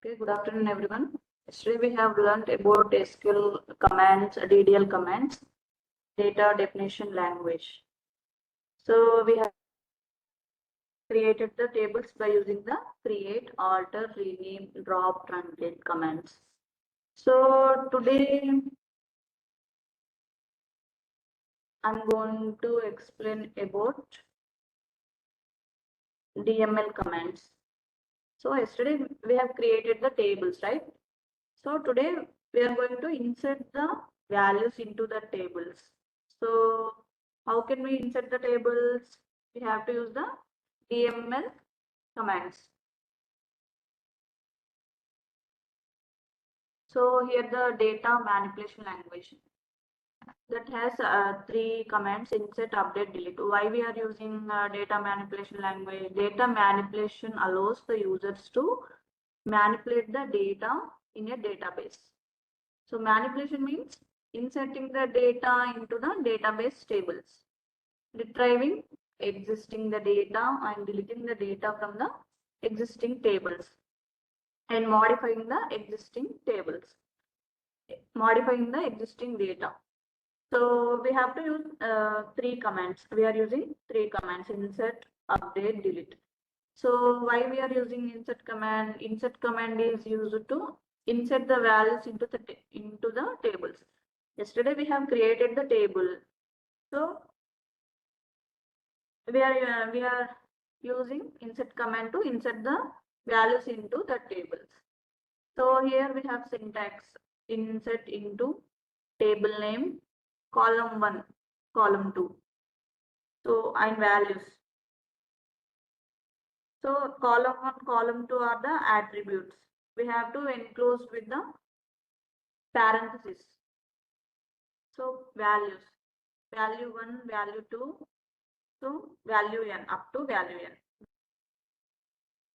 Okay, good afternoon, everyone. Yesterday we have learned about SQL commands, DDL commands, data definition language. So we have created the tables by using the create, alter, rename, drop, truncate commands. So today I'm going to explain about DML commands. So yesterday we have created the tables, right? So today we are going to insert the values into the tables. So how can we insert the tables? We have to use the DML commands. So here the data manipulation language that has three commands: insert, update, delete. Why we are using data manipulation language? Data manipulation allows the users to manipulate the data in a database. So manipulation means inserting the data into the database tables, retrieving existing the data and deleting the data from the existing tables, and modifying the existing tables, modifying the existing data. So we have to use three commands. We are using three commands: insert, update, delete. So why we are using insert command? Insert command is used to insert the values into the tables. Yesterday we have created the table. So we are using insert command to insert the values into the tables. So here we have syntax: insert into table name, column 1, column 2. So and values. So column 1, column 2 are the attributes. We have to enclose with the parentheses. So values, value 1, value 2, so value n, up to value n.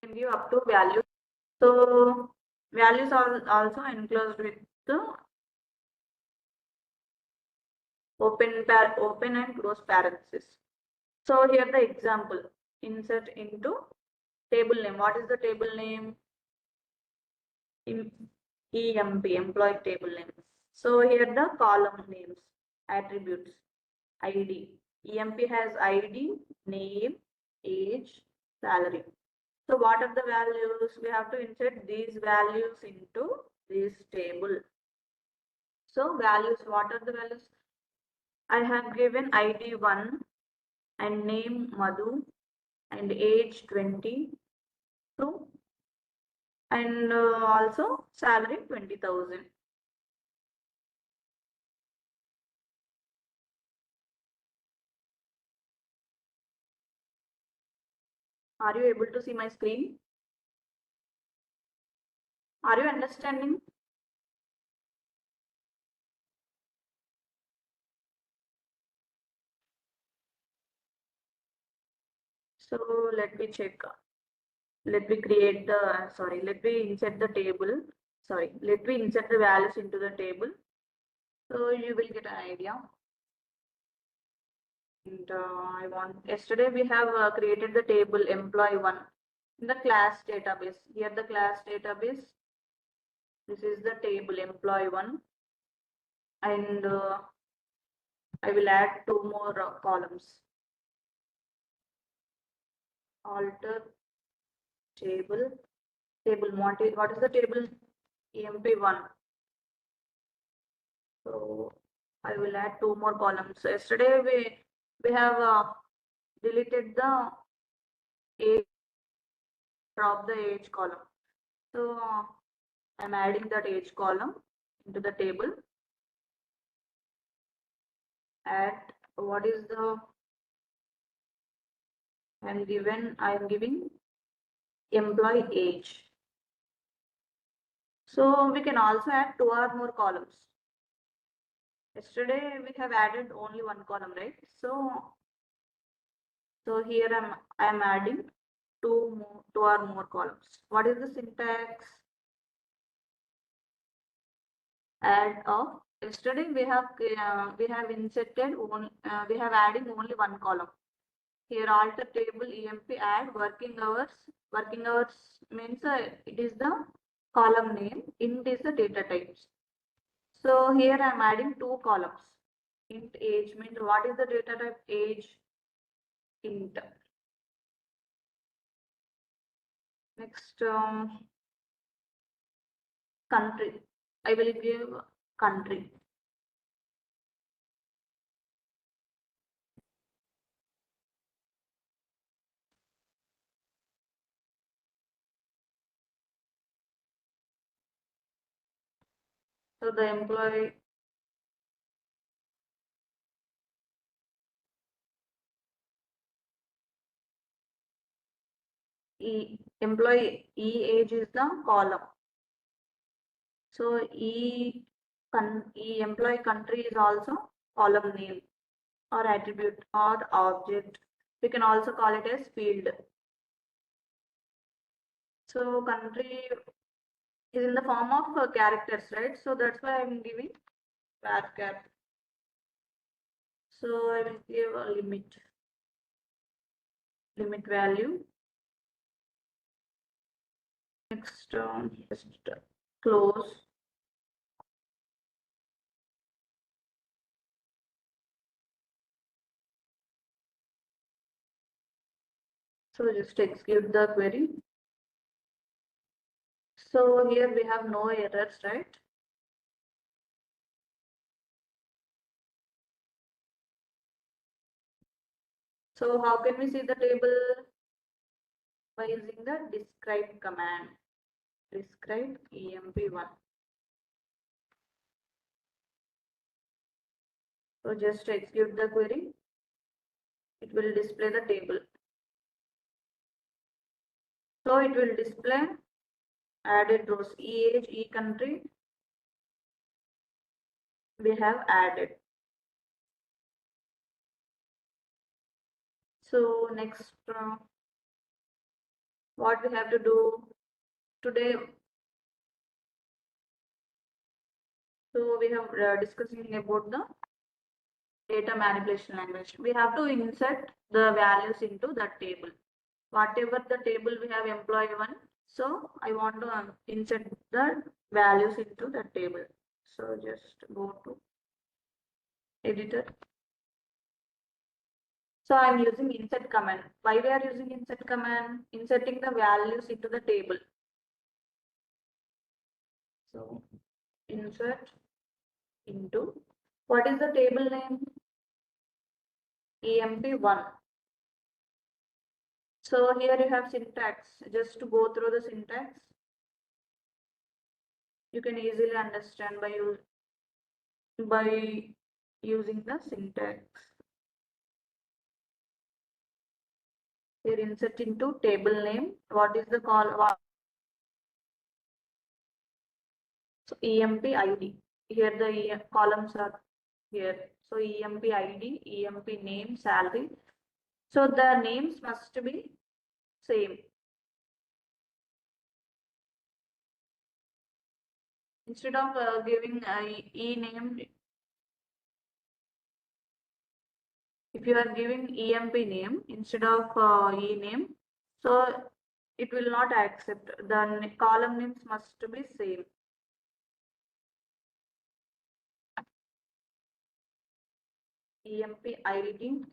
Can give up to value. So values are also enclosed with the open and close parentheses. So here the example: insert into table name. What is the table name? EMP, employee table name. So here the column names, attributes, ID. EMP has ID, name, age, salary. So what are the values? We have to insert these values into this table. So values, what are the values? I have given ID 1 and name Madhu and age 20. So and also salary 20,000. Are you able to see my screen? Are you understanding? So let me check. Let me create the, let me insert the table. Let me insert the values into the table. So you will get an idea. And yesterday we have created the table employee 1 in the class database. Here the class database. This is the table employee 1. And I will add 2 more columns. Alter table. What is the table? EMP1. So I will add 2 more columns. So yesterday we have deleted the age, drop the age column. So I'm adding that age column into the table. Add what is the I am giving employee age. So we can also add 2 or more columns. Yesterday we have added only 1 column, right? So here I am adding 2 or more columns. What is the syntax? Add of. Yesterday we have inserted we have adding only 1 column. Here alter table EMP add working hours. Working hours means it is the column name, int is the data types. So here I am adding two columns. Int age means what is the data type? Age int. Next country. I will give country. So the employee employee age is the column. So employee country is also column name or attribute or object. We can also call it as field. So country is in the form of characters, right? So that's why I'm giving varchar. So I will give a limit value. Next, just close. So just execute the query. So here we have no errors, right? So how can we see the table? By using the describe command. Describe emp1. So just execute the query. It will display the table. So it will display added rows, age, country. We have added. So next, what we have to do today. So we have discussing about the data manipulation language. We have to insert the values into that table. Whatever the table we have employee one, so I want to insert the values into the table. So just go to editor. So I'm using insert command. Why we are using insert command? Inserting the values into the table. So insert into, what is the table name? emp1. So here you have syntax. Just to go through the syntax, you can easily understand by using the syntax. Here insert into table name. What is the call? So emp id. Here the columns are here. So emp id, emp name, salary. So the names must be same. Instead of giving e name, if you are giving emp name instead of e name, so it will not accept. The column names must be same. Emp id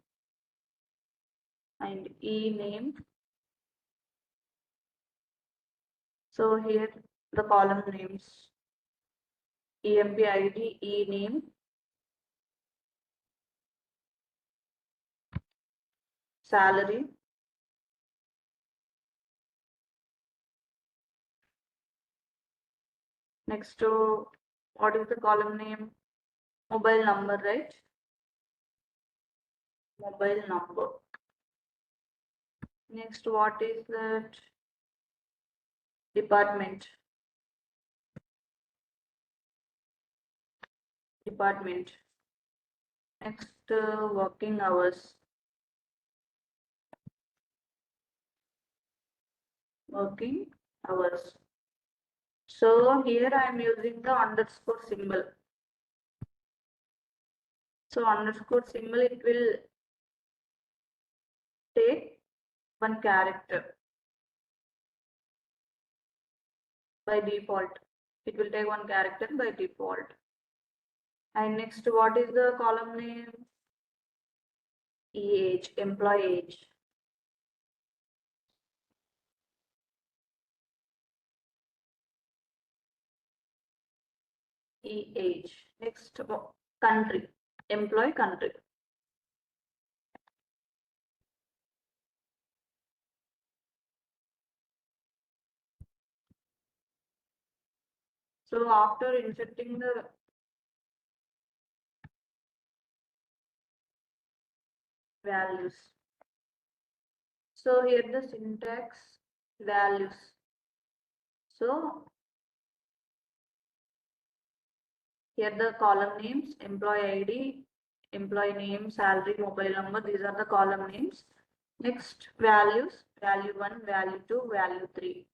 and e name. So here the column names emp id, e name, salary. Next to what is the column name? Mobile number, right? Mobile number. Next, what is that? Department. Department. Next, working hours. Working hours. So here I am using the underscore symbol. So underscore symbol, it will take one character. by default. It will take one character by default. And next, what is the column name? EH, employee age. EH. Next, country, employee country. So after inserting the values, so here the syntax values. So here the column names, employee ID, employee name, salary, mobile number, these are the column names. Next, values, value 1, value 2, value 3.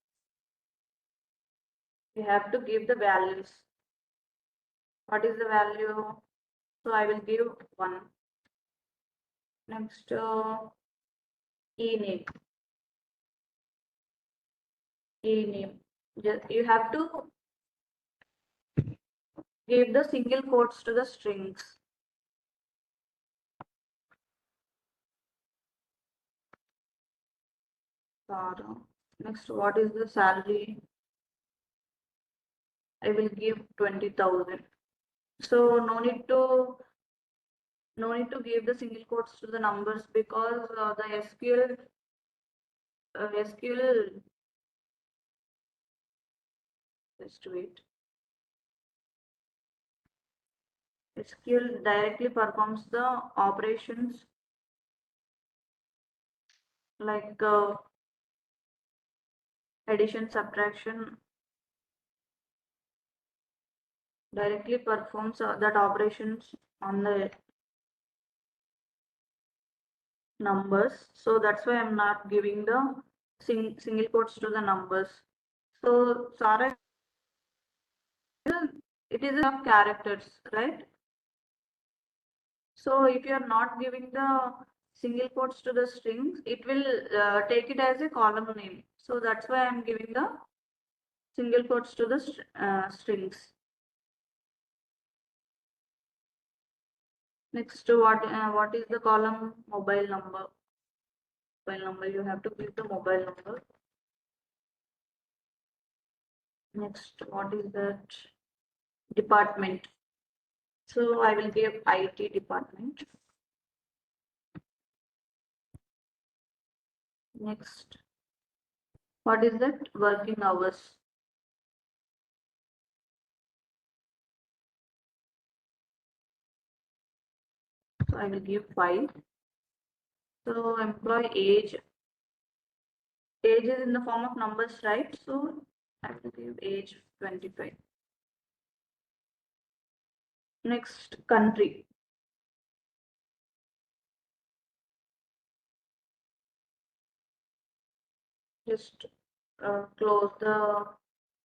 You have to give the values. What is the value? So I will give 1. Next, e-name. E-name. You have to give the single quotes to the strings. Next, what is the salary? I will give 20,000. So no need to give the single quotes to the numbers, because the SQL, just wait. SQL directly performs the operations like addition, subtraction, directly performs that operations on the numbers. So that's why I'm not giving the single quotes to the numbers. So Sarah, it is of characters, right? So if you are not giving the single quotes to the strings, it will take it as a column name. So that's why I'm giving the single quotes to the strings. Next, what is the column? Mobile number. Mobile number, you have to give the mobile number. Next, what is that? Department. So I will give IT department. Next, what is that? Working hours. So I will give 5. So employee age. Age is in the form of numbers, right? So I will give age 25. Next, country. Just close the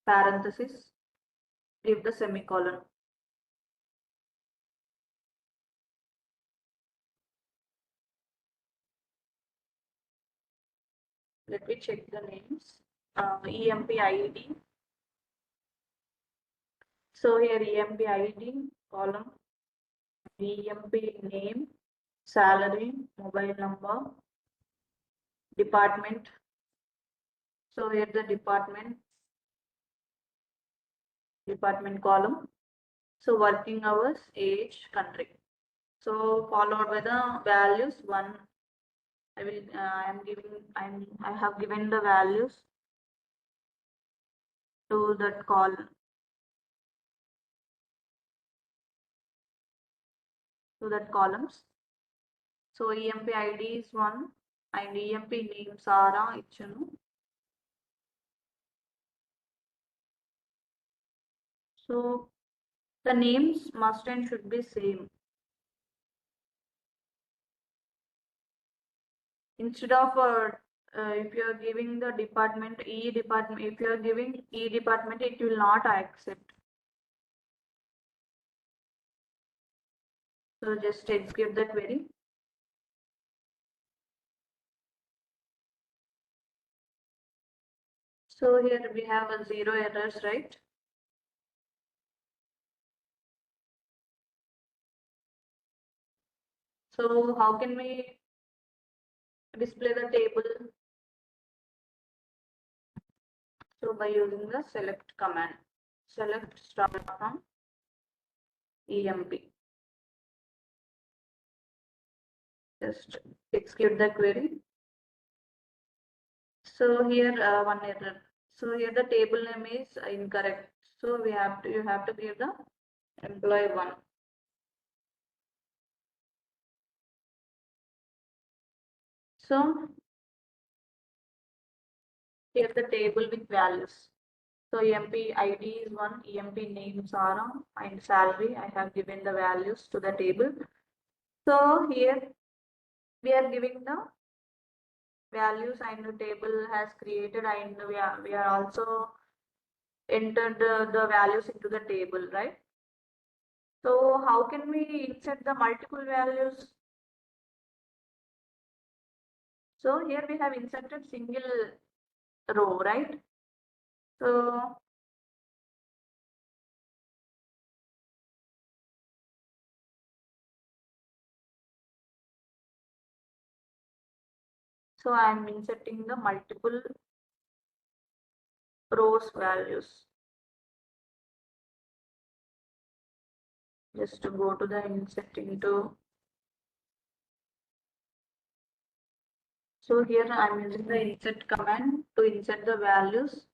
parenthesis, give the semicolon. Let me check the names. EMP ID. So here EMP ID column, EMP name, salary, mobile number, department. So here the department column. So working hours, age, country. So followed by the values 1. I have given the values to that column, to that columns. So EMP ID is 1 and EMP name Sara ichanu. So the names must and should be same. Instead of if you are giving the department E department, if you are giving E department, it will not accept. So just execute that query. So here we have a 0 errors, right? So how can we display the table? So by using the select command, select start from emp. Just execute the query. So here one error. So here the table name is incorrect. So you have to give the employee 1. So here the table with values. So emp ID is 1, emp name Sara, and salary. I have given the values to the table. So here we are giving the values and the table has created, and we are also entered the values into the table, right? So how can we insert the multiple values? So here we have inserted single row, right? So I am inserting the multiple rows values. Just to go to the insert into. So here I am using the insert command to insert the values.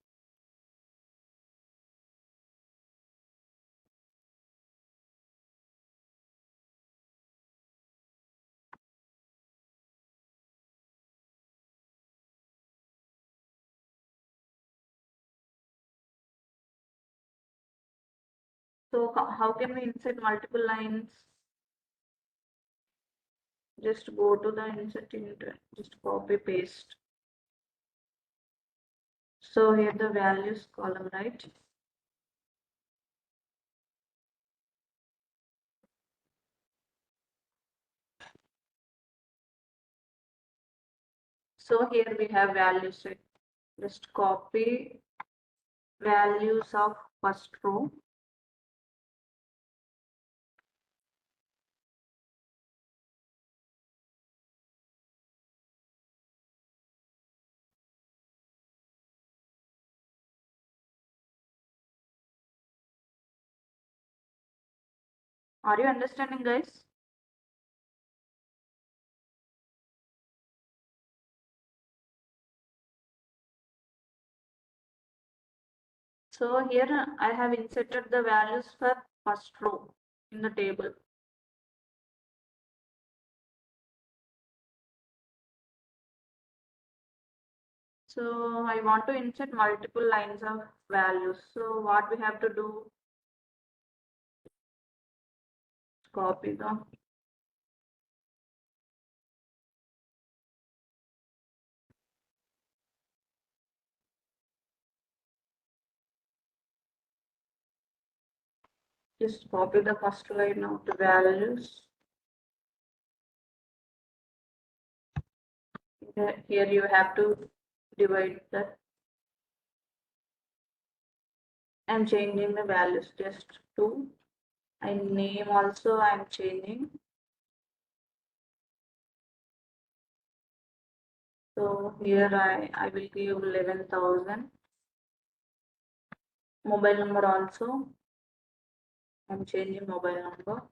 So how can we insert multiple lines? Just go to the insert into, just copy paste. So here the values column, right? So here we have values, right? Just copy values of first row. Are you understanding, guys? So here I have inserted the values for first row in the table. So I want to insert multiple lines of values. So what we have to do? Copy the just copy the first line of the values. Here you have to divide that. I'm changing the values just to, and name also I'm changing. So here I will give 11,000. Mobile number also I'm changing mobile number.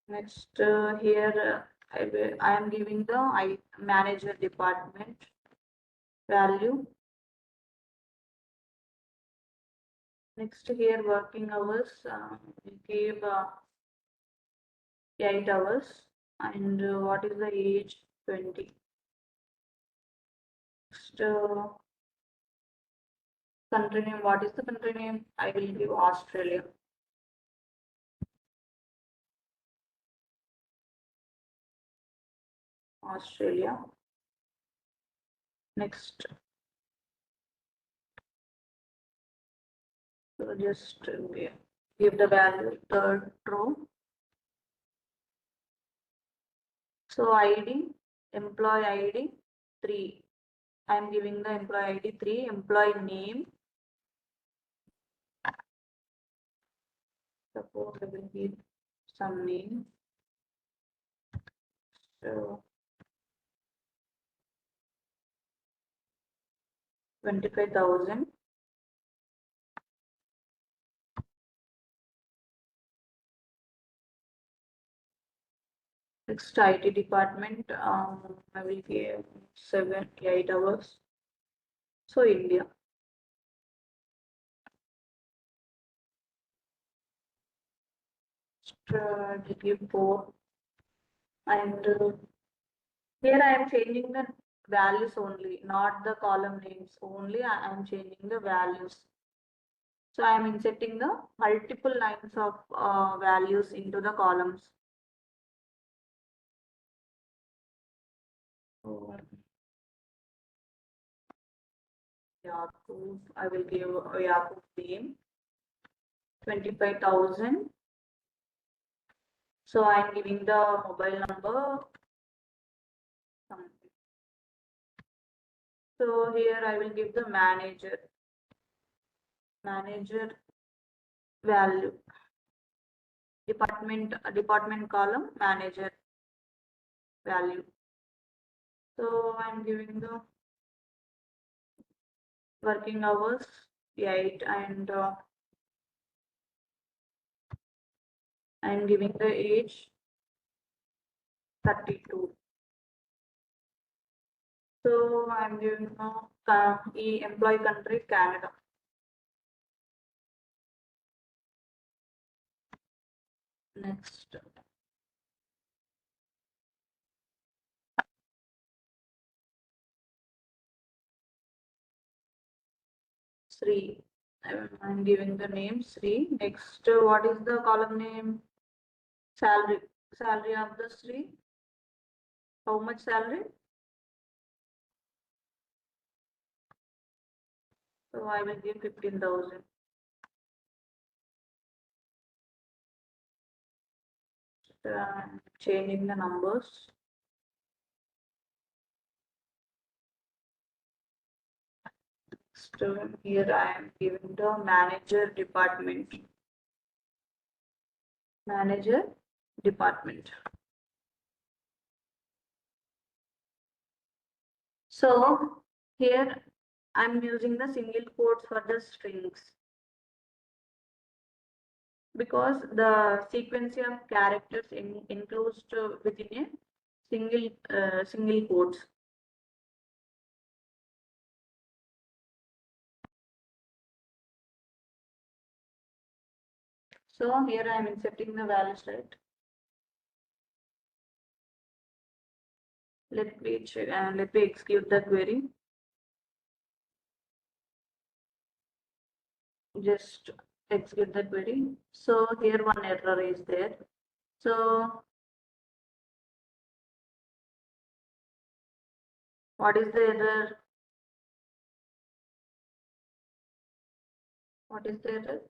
Next here I am giving the manager department value. Next here working hours we give 8 hours, and what is the age? 20. Next country name, what is the country name? I will give Australia. Australia. Next, so just give the value third row. So ID, employee ID 3. I am giving the employee ID 3, employee name. Suppose I will give some name. So 25,000. Next IT department, I will give 7, 8 hours. So India. Give 4. And here I am changing the values only, not the column names. Only I am changing the values. So I am inserting the multiple lines of values into the columns. So, Yakub, I will give Yakub name 25,000. So I am giving the mobile number. So here I will give the manager value, department column, manager value. So I'm giving the working hours 8, and I'm giving the age 32. So I'm giving the employee country Canada. Next. Sri. I'm giving the name Sri. Next, what is the column name? Salary. Salary of the Sri. How much salary? So I will give 15,000. Changing the numbers. So here I am giving the manager department. Manager department. So here I'm using the single quotes for the strings because the sequence of characters includes within a single quotes. So here I am inserting the values, right? Let me execute the query. Just execute the query. So here one error is there. So what is the error? What is the error?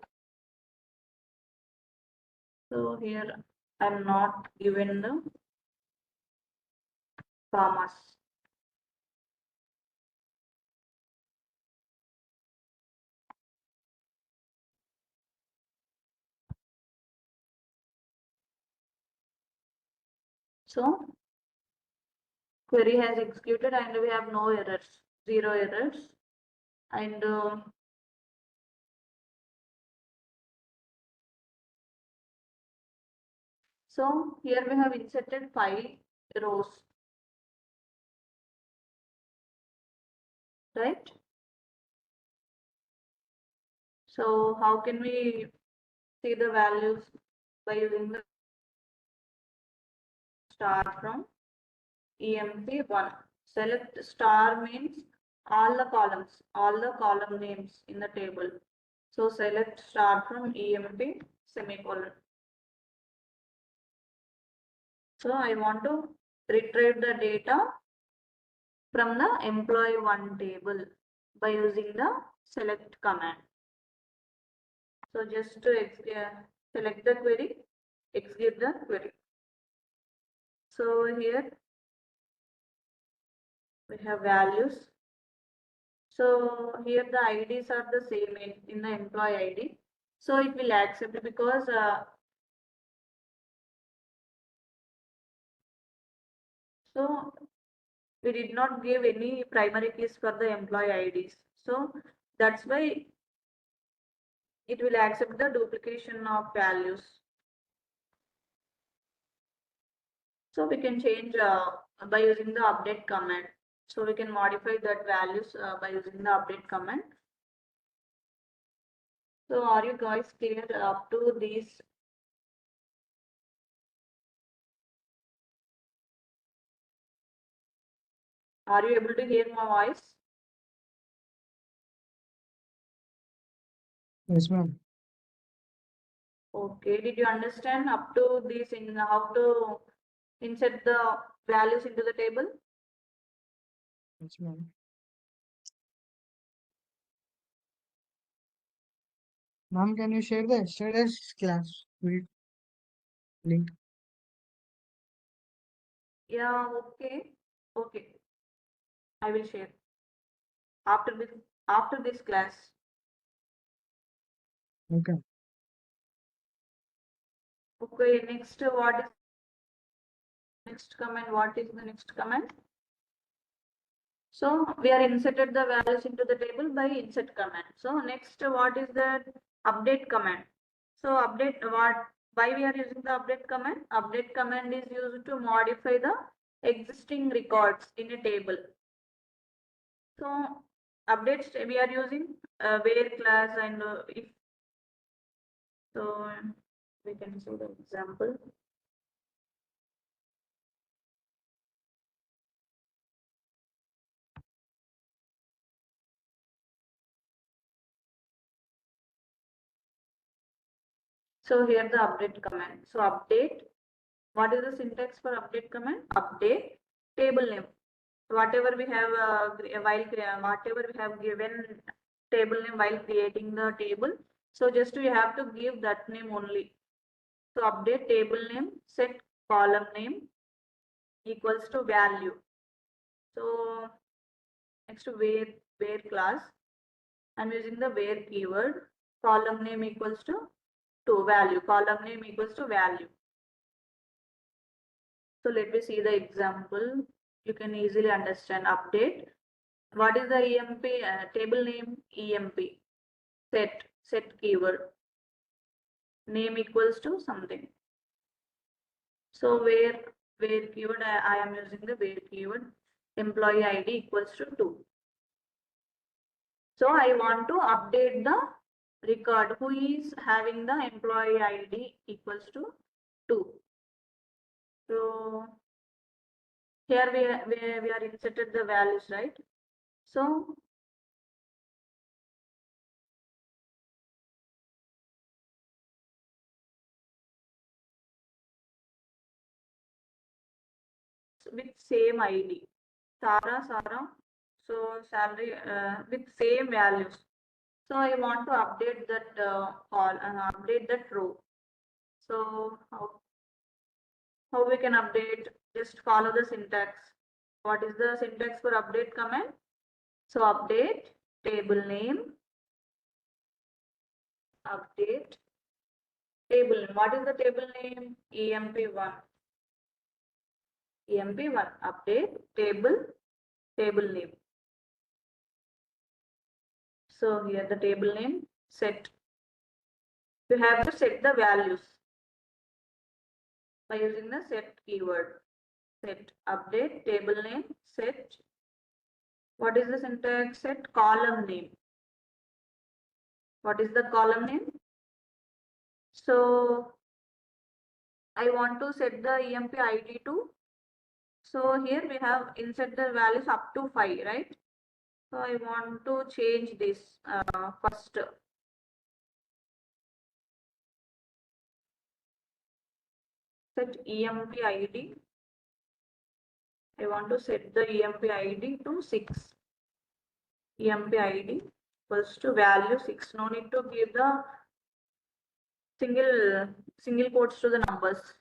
So here I'm not given the commas. So query has executed and we have no errors, 0 errors. And so here we have inserted 5 rows, right? So how can we see the values? By using the star from EMP1. Select star means all the column names in the table. So select star from EMP semicolon. So I want to retrieve the data from the employee 1 table by using the select command. So just to select the query, execute the query. So here we have values So here the IDs are the same in the employee ID. So it will accept because so we did not give any primary keys for the employee IDs. So that's why it will accept the duplication of values. So we can change by using the update command. So we can modify that values by using the update command. So are you guys clear up to these? Are you able to hear my voice? Yes, ma'am. Okay, did you understand up to this in how to insert the values into the table? Yes, ma'am. Ma'am, can you share the yesterday's class link? Yeah, okay. Okay, I will share after this class. Okay. Okay, next what is next comment? What is the next comment? So we are inserted the values into the table by insert command. So next what is the update command? So update why we are using the update command? Update command is used to modify the existing records in a table. So updates we are using where class and if so we can see the example. So here the update command. So update, what is the syntax for update command? Update table name. Whatever we have whatever we have given table name while creating the table. So just we have to give that name only. So update table name, set column name equals to value. So next where class, I'm using the where keyword, column name equals to value, column name equals to value. So let me see the example. You can easily understand. Update. What is the EMP table name? EMP. Set keyword. Name equals to something. So where keyword I am using the where keyword. Employee ID equals to 2. So I want to update the record who is having the employee ID equals to 2. So here we are inserted the values, right? So with same ID, Sarah. So salary with same values. So I want to update that update that row. So how we can update? Just follow the syntax. What is the syntax for update command? So update table name, update table name. What is the table name? EMP1. EMP1 update table name. So here the table name set. You have to set the values by using the set keyword. Set update table name set. What is the syntax? Set column name. What is the column name? So I want to set the EMP ID to. So here we have insert the values up to 5, right? So I want to change this first. Set EMP ID. I want to set the EMP ID to 6. EMP ID equals to value 6. No need to give the single quotes to the numbers.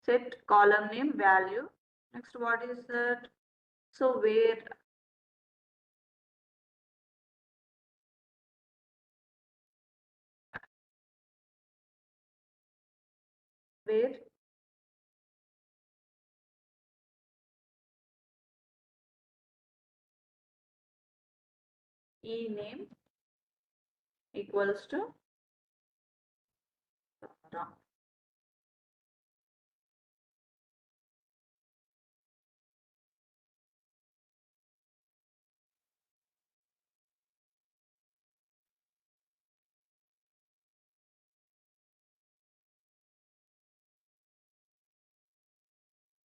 Set column name value. Next, what is that? So where where e name equals to Aurora.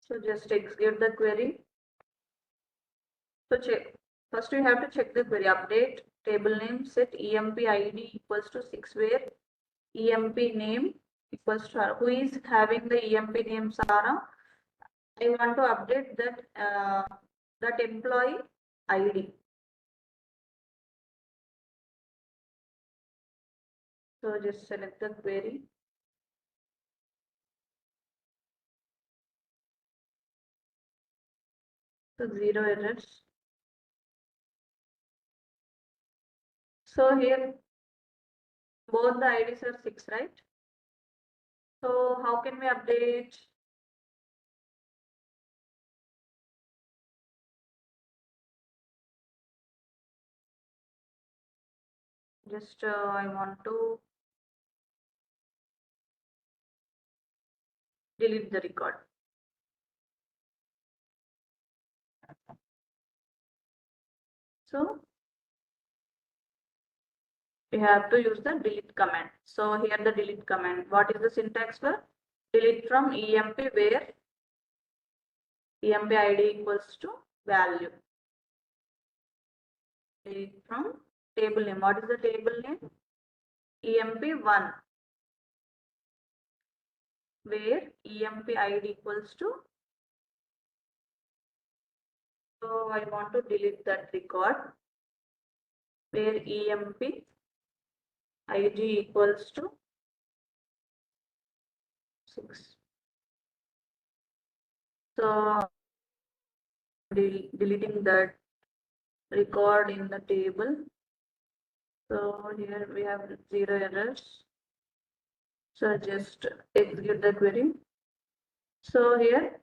So just execute the query. So first we have to check the query. Update table name, set emp id equals to 6, where emp name equals to who is having the emp name Sara. I want to update that employee ID. So just select the query. So 0 errors. So here both the IDs are 6, right? So how can we update? Just I want to delete the record. So we have to use the delete command. So here the delete command. What is the syntax for delete from emp, where emp id equals to value. Delete from table name. What is the table name? emp1, where emp id equals to. So I want to delete that record, where emp id equals to 6. So deleting that record in the table. So here we have 0 errors. So just execute the query. So here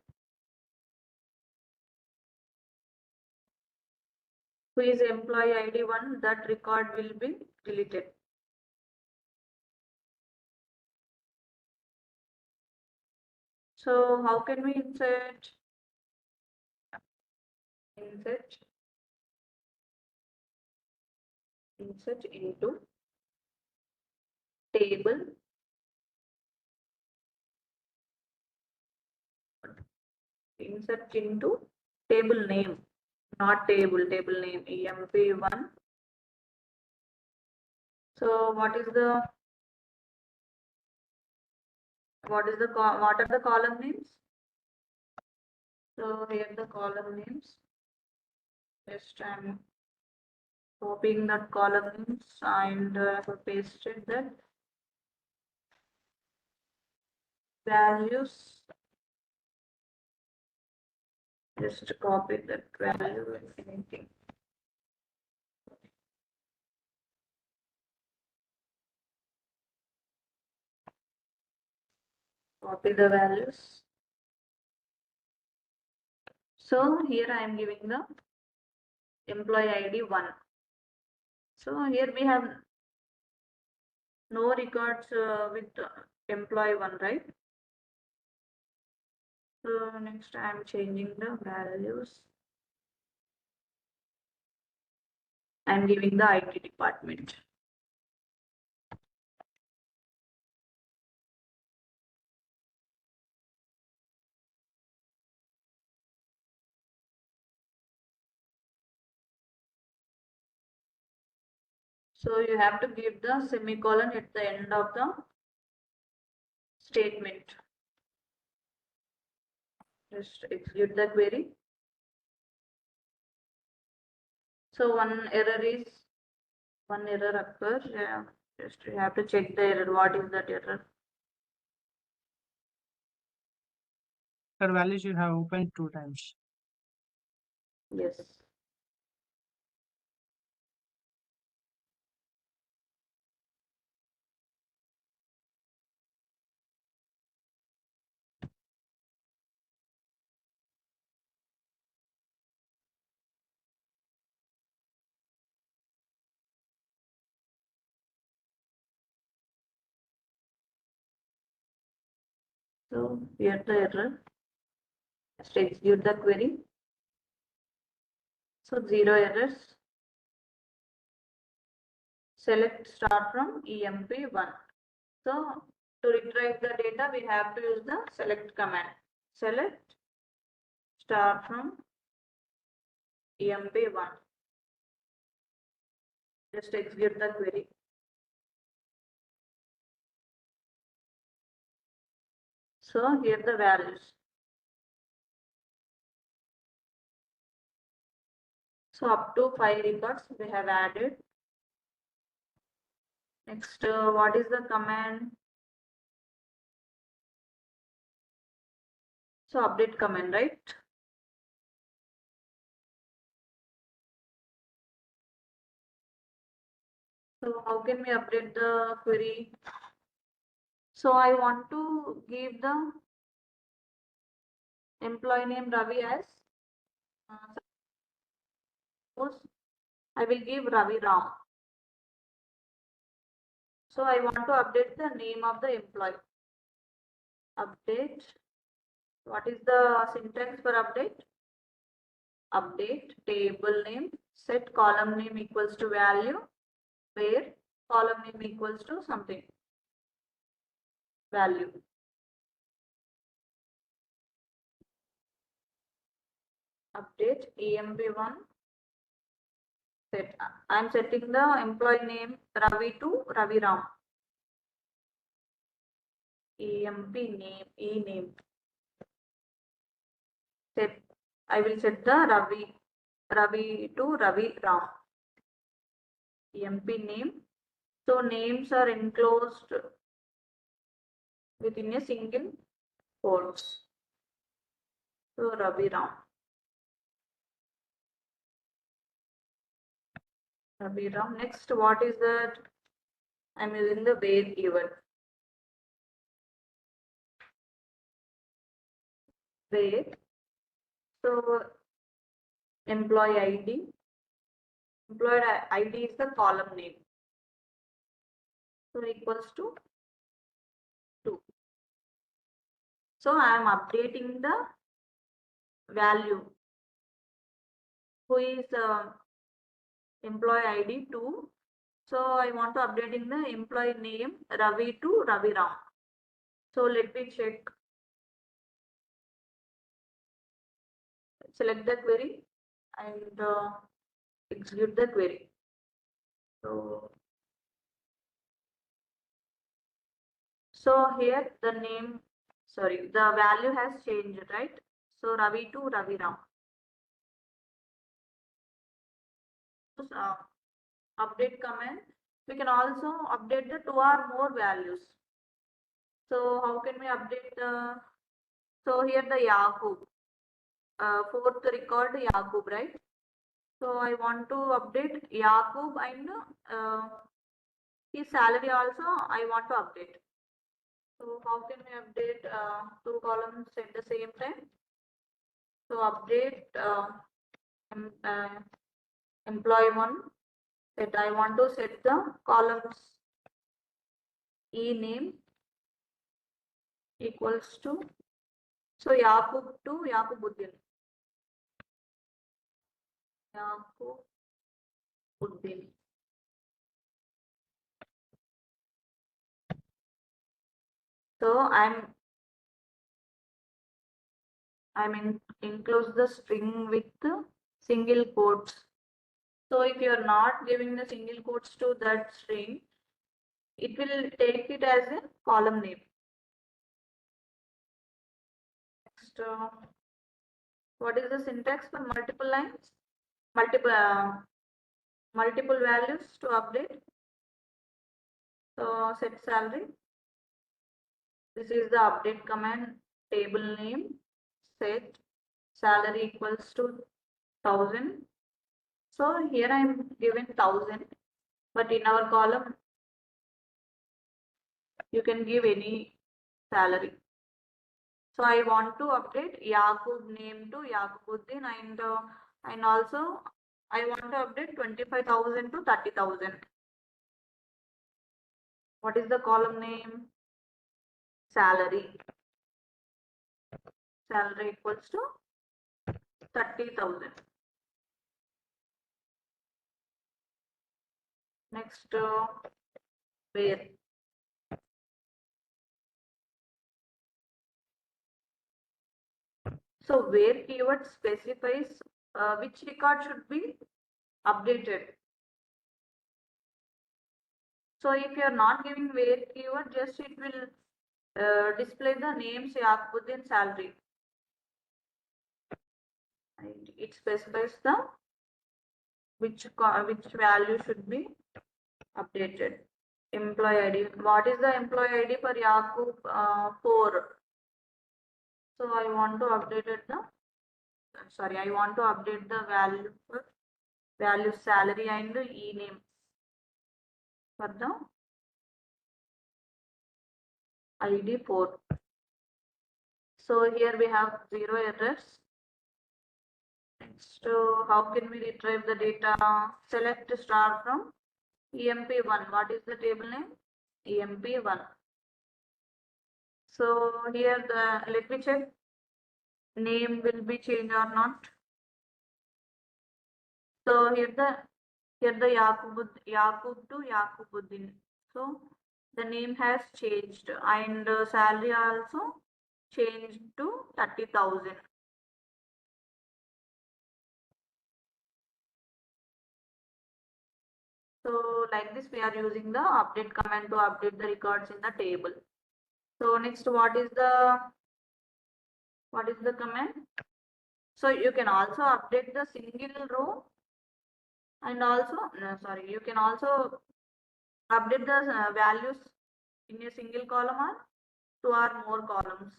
who is employee ID 1, that record will be deleted. So how can we insert into table, insert into table name, not table name, emp1. So what are the column names? So here the column names. Just I'm copying that column names and pasted that values. Just copy that value and anything. Copy the values. So here I am giving the employee ID 1. So here we have no records with employee 1, right? So next I am changing the values. I am giving the IT department. So you have to give the semicolon at the end of the statement. Just execute the query. So one error occurs. Yeah, just you have to check the error. What is that error? The values you have opened 2 times. Yes. So here the error. Just execute the query. So 0 errors. Select start from EMP1. So to retrieve the data, we have to use the select command. Select start from EMP1. Just execute the query. So here the values. So up to 5 records we have added. Next, what is the command? So update command, right? So how can we update the query? So I want to give the employee name Ravi as suppose I will give Ravi Ram. So I want to update the name of the employee. Update. What is the syntax for update? Update table name, set column name equals to value, where column name equals to something, value. Update EMP1 set. I am setting the employee name Ravi to Ravi Ram. EMP name, E name. Set. I will set the Ravi to Ravi Ram. EMP name. So names are enclosed within a single quotes. So Ravi Ram. Ravi Ram. Next, what is that? I'm using the where given. Where. So employee ID. Employee ID is the column name. So equals to 2. So I am updating the value. Who is employee ID 2. So I want to update in the employee name Ravi to Ravi Ram. So let me check. Select the query and execute the query. So here the name, sorry, the value has changed, right? So Ravi to Ravi Ram. Update command. We can also update the 2 or more values. So how can we update the? So here the Yakub, 4th record Yakub, right? So I want to update Yakub and his salary also I want to update. So how can we update 2 columns at the same time? So update employee 1 that I want to set the columns E name equals to, so Yakub to Yakubuddin. Yakubuddin. So I'm enclose the string with the single quotes. So if you are not giving the single quotes to that string, it will take it as a column name. Next, what is the syntax for multiple lines? Multiple values to update. So set salary. This is the update command. Table name set salary equals to 1000. So here I am given 1000, but in our column you can give any salary. So I want to update Yakub name to Yakubuddin and also I want to update 25,000 to 30,000. What is the column name? Salary. salary equals to 30,000. Next, where. So where keyword specifies which record should be updated. So if you are not giving where keyword, just it will display the names Yakubuddin salary. And it specifies the which value should be updated. Employee ID. What is the employee ID for Yakub 4? So I want to update I want to update the value salary and e-name for the ID 4. So here we have 0 errors. Next, how can we retrieve the data? Select star from EMP1. What is the table name? EMP1. So here let me check. Name will be changed or not. So here the Yakub to Yakubuddin. So the name has changed and salary also changed to 30,000. So like this we are using the update command to update the records in the table. So next what is the command? So you can also update the single row and also you can also update the values in a single column or 2 or more columns.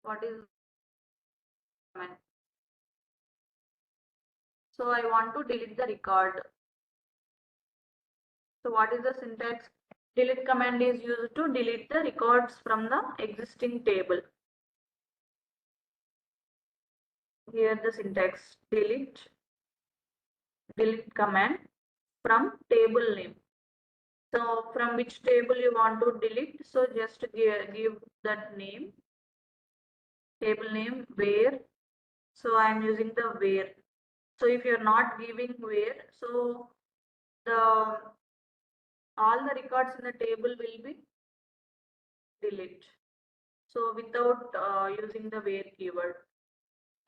What is command? So I want to delete the record. So what is the syntax? Delete command is used to delete the records from the existing table. Here the syntax delete command from table name. So from which table you want to delete? So just give that name, table name where. So I am using the where. So if you are not giving where, so all the records in the table will be delete. So without using the where keyword.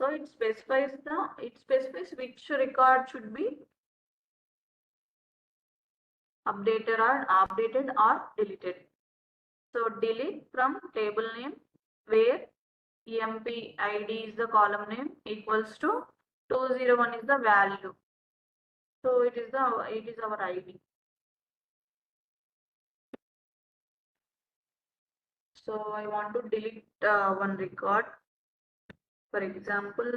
So it specifies which record should be updated or deleted. So delete from table name where EMP ID is the column name equals to 201 is the value. So it is our ID. So I want to delete one record. For example,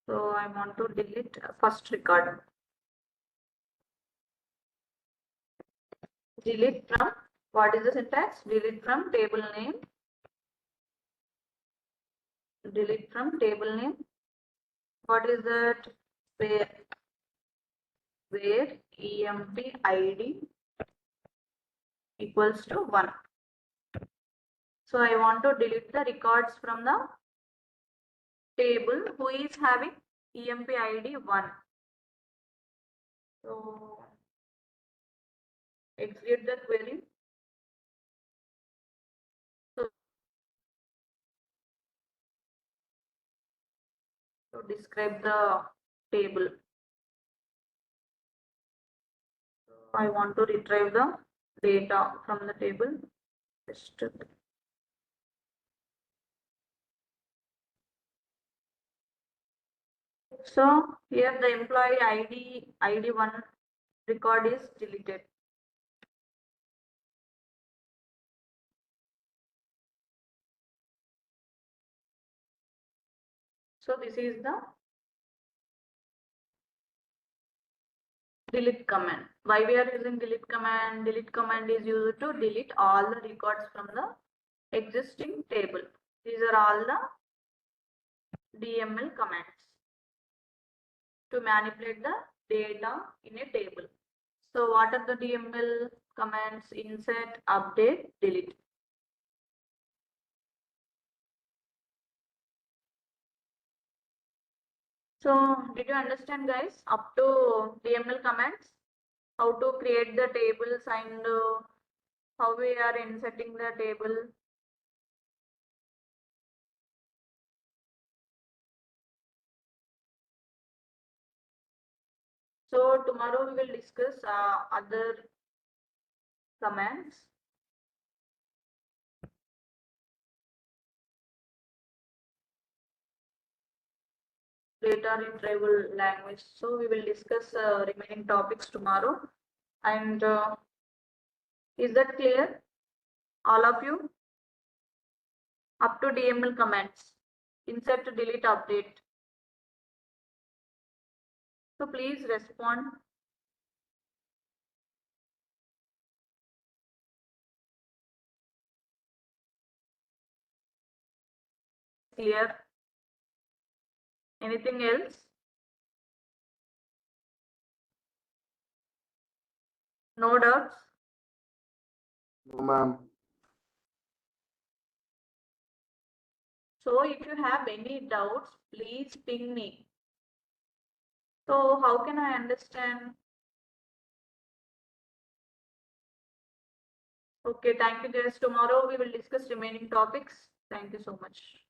so I want to delete first record. Delete from, what is the syntax? Delete from table name. Delete from table name. What is that? Where EMP ID equals to 1. So I want to delete the records from the table who is having EMP ID 1. So execute the query. So describe the table. So I want to retrieve the data from the table. So here the employee ID1 record is deleted. So this is the delete command. Why we are using delete command? Delete command is used to delete all the records from the existing table. These are all the DML commands to manipulate the data in a table. So what are the DML commands? Insert, update, delete. So did you understand, guys, up to DML commands? How to create the tables and how we are inserting the table? So tomorrow we will discuss other commands. Data retrieval language. So we will discuss remaining topics tomorrow. And is that clear? All of you? Up to DML commands. Insert, delete, update. So please respond. Clear? Anything else? No doubts? No, ma'am. So if you have any doubts, please ping me. So how can I understand? Okay, thank you guys. Tomorrow we will discuss remaining topics. Thank you so much.